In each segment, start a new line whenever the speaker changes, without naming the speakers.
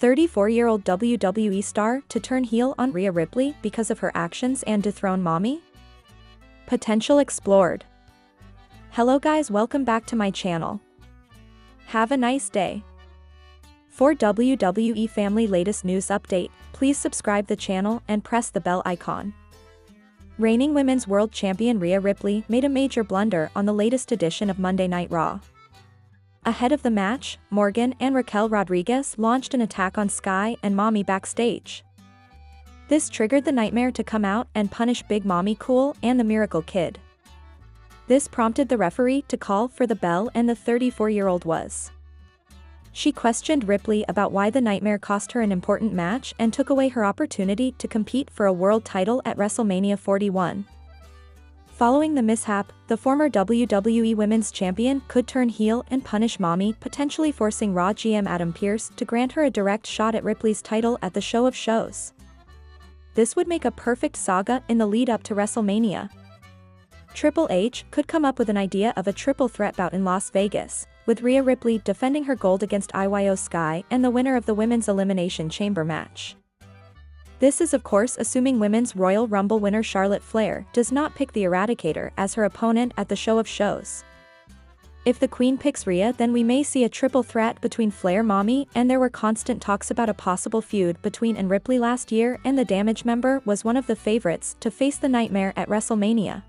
34-year-old WWE star to turn heel on Rhea Ripley because of her actions and dethrone Mami? Potential explored. Hello guys, welcome back to my channel. Have a nice day. For WWE family latest news update, please subscribe the channel and press the bell icon. Reigning Women's World Champion Rhea Ripley made a major blunder on the latest edition of Monday Night Raw. Ahead of the match, Morgan and Raquel Rodriguez launched an attack on Sky and Mami backstage. This triggered the Nightmare to come out and punish Big Mami Cool and the Miracle Kid. This prompted the referee to call for the bell, and the 34-year-old was. She questioned Ripley about why the Nightmare cost her an important match and took away her opportunity to compete for a world title at WrestleMania 41. Following the mishap, the former WWE Women's Champion could turn heel and punish Mami, potentially forcing Raw GM Adam Pearce to grant her a direct shot at Ripley's title at the Show of Shows. This would make a perfect saga in the lead-up to WrestleMania. Triple H could come up with an idea of a triple threat bout in Las Vegas, with Rhea Ripley defending her gold against Io Sky and the winner of the Women's Elimination Chamber match. This is of course assuming Women's Royal Rumble winner Charlotte Flair does not pick the Eradicator as her opponent at the Show of Shows. If the Queen picks Rhea, then we may see a triple threat between Flair, Mami, and there were constant talks about a possible feud between and Ripley last year, and the Damage member was one of the favorites to face the Nightmare at WrestleMania.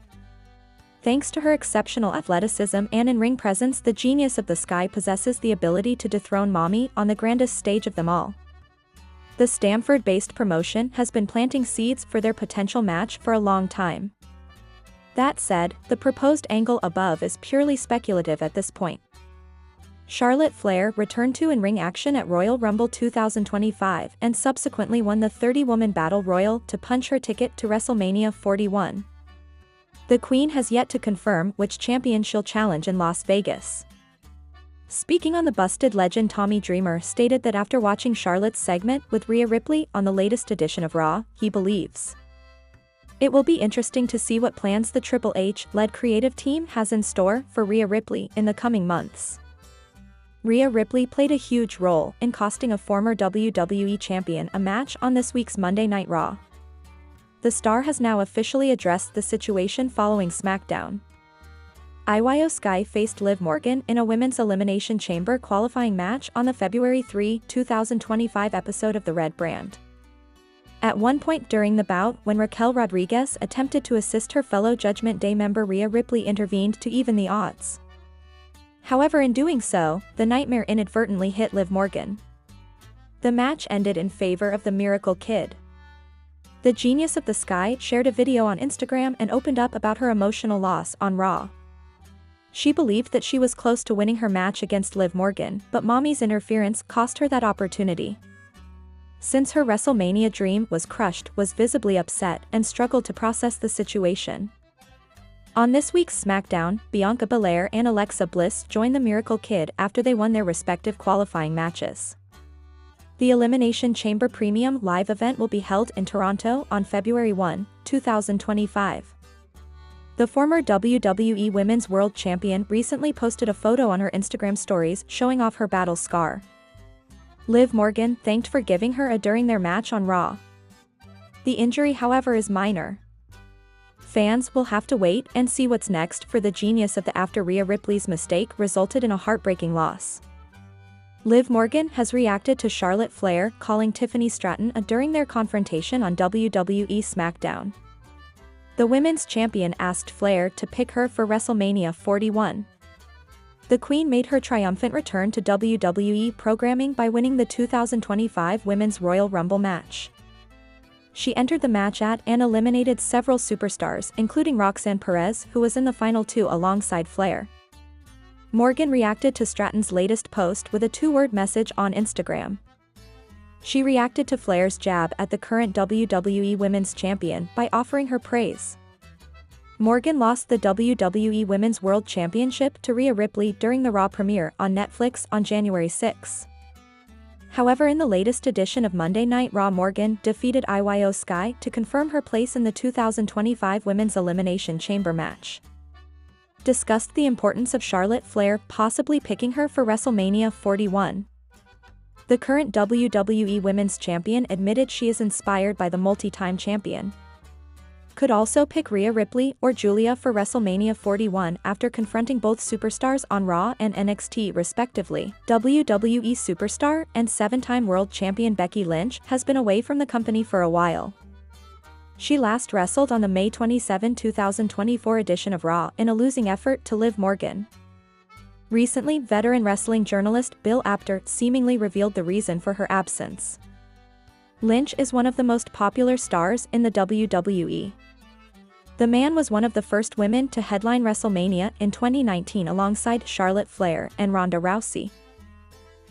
Thanks to her exceptional athleticism and in-ring presence, the Genius of the Sky possesses the ability to dethrone Mami on the grandest stage of them all. The Stamford-based promotion has been planting seeds for their potential match for a long time. That said, the proposed angle above is purely speculative at this point. Charlotte Flair returned to in-ring action at Royal Rumble 2025 and subsequently won the 30-woman Battle Royal to punch her ticket to WrestleMania 41. The Queen has yet to confirm which champion she'll challenge in Las Vegas. Speaking on the Busted legend, Tommy Dreamer stated that after watching Charlotte's segment with Rhea Ripley on the latest edition of Raw, he believes it will be interesting to see what plans the Triple H-led creative team has in store for Rhea Ripley in the coming months. Rhea Ripley played a huge role in costing a former WWE champion a match on this week's Monday Night Raw. The star has now officially addressed the situation following SmackDown. Io Sky faced Liv Morgan in a Women's Elimination Chamber qualifying match on the February 3, 2025 episode of The Red Brand. At one point during the bout, when Raquel Rodriguez attempted to assist her fellow Judgment Day member, Rhea Ripley intervened to even the odds. However, in doing so, the Nightmare inadvertently hit Liv Morgan. The match ended in favor of the Miracle Kid. The Genius of the Sky shared a video on Instagram and opened up about her emotional loss on Raw. She believed that she was close to winning her match against Liv Morgan, but Mami's interference cost her that opportunity. Since her WrestleMania dream was crushed, was visibly upset and struggled to process the situation. On this week's SmackDown, Bianca Belair and Alexa Bliss joined the Miracle Kid after they won their respective qualifying matches. The Elimination Chamber Premium Live event will be held in Toronto on February 1, 2025. The former WWE Women's World Champion recently posted a photo on her Instagram stories showing off her battle scar. Liv Morgan thanked for giving her a during their match on Raw. The injury, however, is minor. Fans will have to wait and see what's next for the Genius of the after Rhea Ripley's mistake resulted in a heartbreaking loss. Liv Morgan has reacted to Charlotte Flair calling Tiffany Stratton a during their confrontation on WWE SmackDown. The Women's Champion asked Flair to pick her for WrestleMania 41. The Queen made her triumphant return to WWE programming by winning the 2025 Women's Royal Rumble match. She entered the match at and eliminated several superstars, including Roxanne Perez, who was in the final two alongside Flair. Morgan reacted to Stratton's latest post with a two-word message on Instagram. She reacted to Flair's jab at the current WWE Women's Champion by offering her praise. Morgan lost the WWE Women's World Championship to Rhea Ripley during the Raw premiere on Netflix on January 6. However, in the latest edition of Monday Night Raw, Morgan defeated Io Sky to confirm her place in the 2025 Women's Elimination Chamber match. Discussed the importance of Charlotte Flair possibly picking her for WrestleMania 41. The current WWE Women's Champion admitted she is inspired by the multi-time champion. Could also pick Rhea Ripley or Julia for WrestleMania 41 after confronting both superstars on Raw and NXT respectively. WWE superstar and 7-time world champion Becky Lynch has been away from the company for a while. She last wrestled on the May 27, 2024 edition of Raw in a losing effort to Liv Morgan. Recently, veteran wrestling journalist Bill Apter seemingly revealed the reason for her absence. Lynch is one of the most popular stars in the WWE. The man was one of the first women to headline WrestleMania in 2019 alongside Charlotte Flair and Ronda Rousey.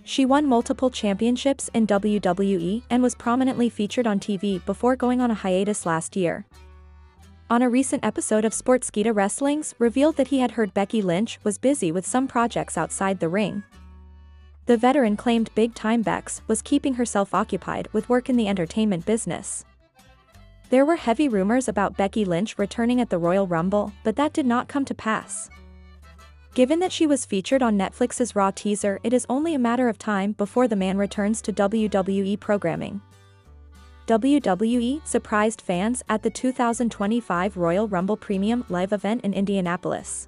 She won multiple championships in WWE and was prominently featured on TV before going on a hiatus last year. On a recent episode of Sportskeeda Wrestling's revealed that he had heard Becky Lynch was busy with some projects outside the ring. The veteran claimed Big Time Bex was keeping herself occupied with work in the entertainment business. There were heavy rumors about Becky Lynch returning at the Royal Rumble, but that did not come to pass. Given that she was featured on Netflix's Raw teaser, it is only a matter of time before the man returns to WWE programming. WWE surprised fans at the 2025 Royal Rumble Premium Live event in Indianapolis.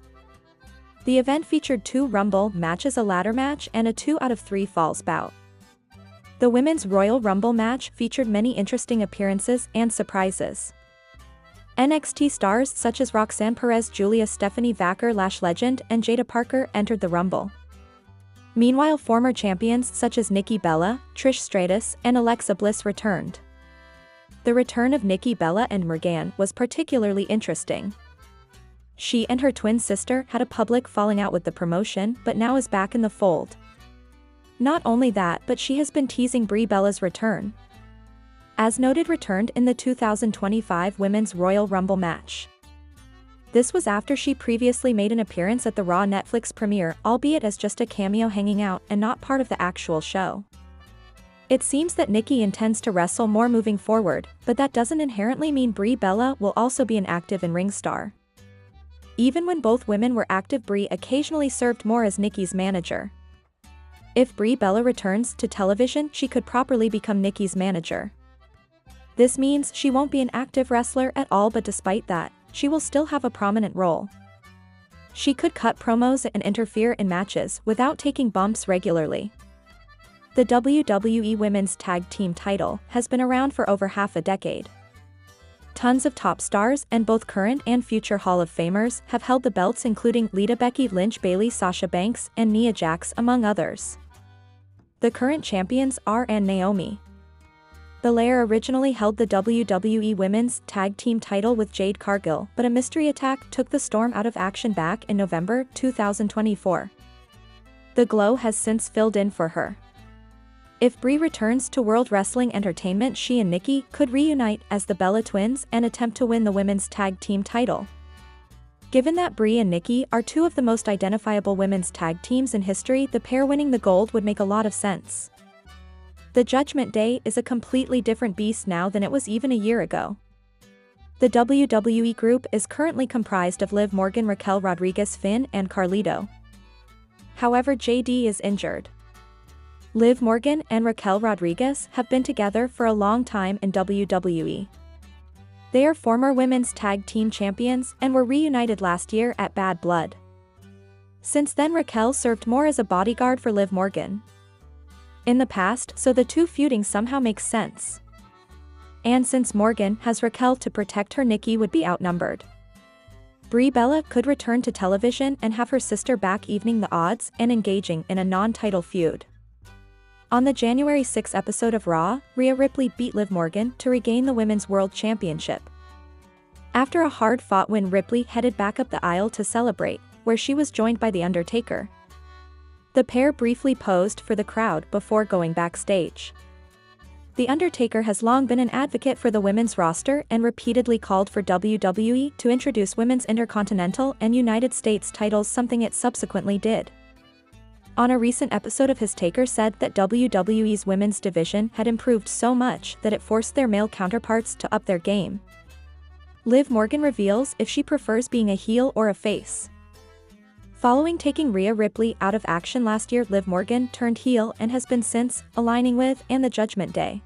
The event featured 2 Rumble matches, a ladder match, and a 2 out of 3 falls bout. The Women's Royal Rumble match featured many interesting appearances and surprises. NXT stars such as Roxanne Perez, Julia, Stephanie Vacker, Lash Legend, and Jada Parker entered the Rumble. Meanwhile, former champions such as Nikki Bella, Trish Stratus, and Alexa Bliss returned. The return of Nikki Bella and Morgan was particularly interesting. She and her twin sister had a public falling out with the promotion, but now is back in the fold. Not only that, but she has been teasing Brie Bella's return. As noted, returned in the 2025 Women's Royal Rumble match. This was after she previously made an appearance at the Raw Netflix premiere, albeit as just a cameo hanging out and not part of the actual show. It seems that Nikki intends to wrestle more moving forward, but that doesn't inherently mean Brie Bella will also be an active in-ring star. Even when both women were active, Brie occasionally served more as Nikki's manager. If Brie Bella returns to television, she could properly become Nikki's manager. This means she won't be an active wrestler at all, but despite that, she will still have a prominent role. She could cut promos and interfere in matches without taking bumps regularly. The WWE Women's Tag Team title has been around for over half a decade. Tons of top stars and both current and future Hall of Famers have held the belts, including Lita, Becky Lynch, Bayley, Sasha Banks, and Nia Jax, among others. The current champions are anao'i. Belair originally held the WWE Women's Tag Team title with Jade Cargill, but a mystery attack took the Storm out of action back in November 2024. The Glow has since filled in for her. If Brie returns to World Wrestling Entertainment, she and Nikki could reunite as the Bella Twins and attempt to win the Women's Tag Team title. Given that Brie and Nikki are 2 of the most identifiable women's tag teams in history, the pair winning the gold would make a lot of sense. The Judgment Day is a completely different beast now than it was even a year ago. The WWE group is currently comprised of Liv Morgan, Raquel Rodriguez, Finn, and Carlito. However, JD is injured. Liv Morgan and Raquel Rodriguez have been together for a long time in WWE. They are former women's tag team champions and were reunited last year at Bad Blood. Since then, Raquel served more as a bodyguard for Liv Morgan in the past, so the 2 feuding somehow makes sense. And since Morgan has Raquel to protect her, Nikki would be outnumbered. Brie Bella could return to television and have her sister back, evening the odds and engaging in a non-title feud. On the January 6 episode of Raw, Rhea Ripley beat Liv Morgan to regain the Women's World Championship. After a hard-fought win, Ripley headed back up the aisle to celebrate, where she was joined by The Undertaker. The pair briefly posed for the crowd before going backstage. The Undertaker has long been an advocate for the women's roster and repeatedly called for WWE to introduce women's Intercontinental and United States titles, something it subsequently did. On a recent episode of his, Taker said that WWE's women's division had improved so much that it forced their male counterparts to up their game. Liv Morgan reveals if she prefers being a heel or a face. Following taking Rhea Ripley out of action last year, Liv Morgan turned heel and has been since aligning with and the Judgment Day.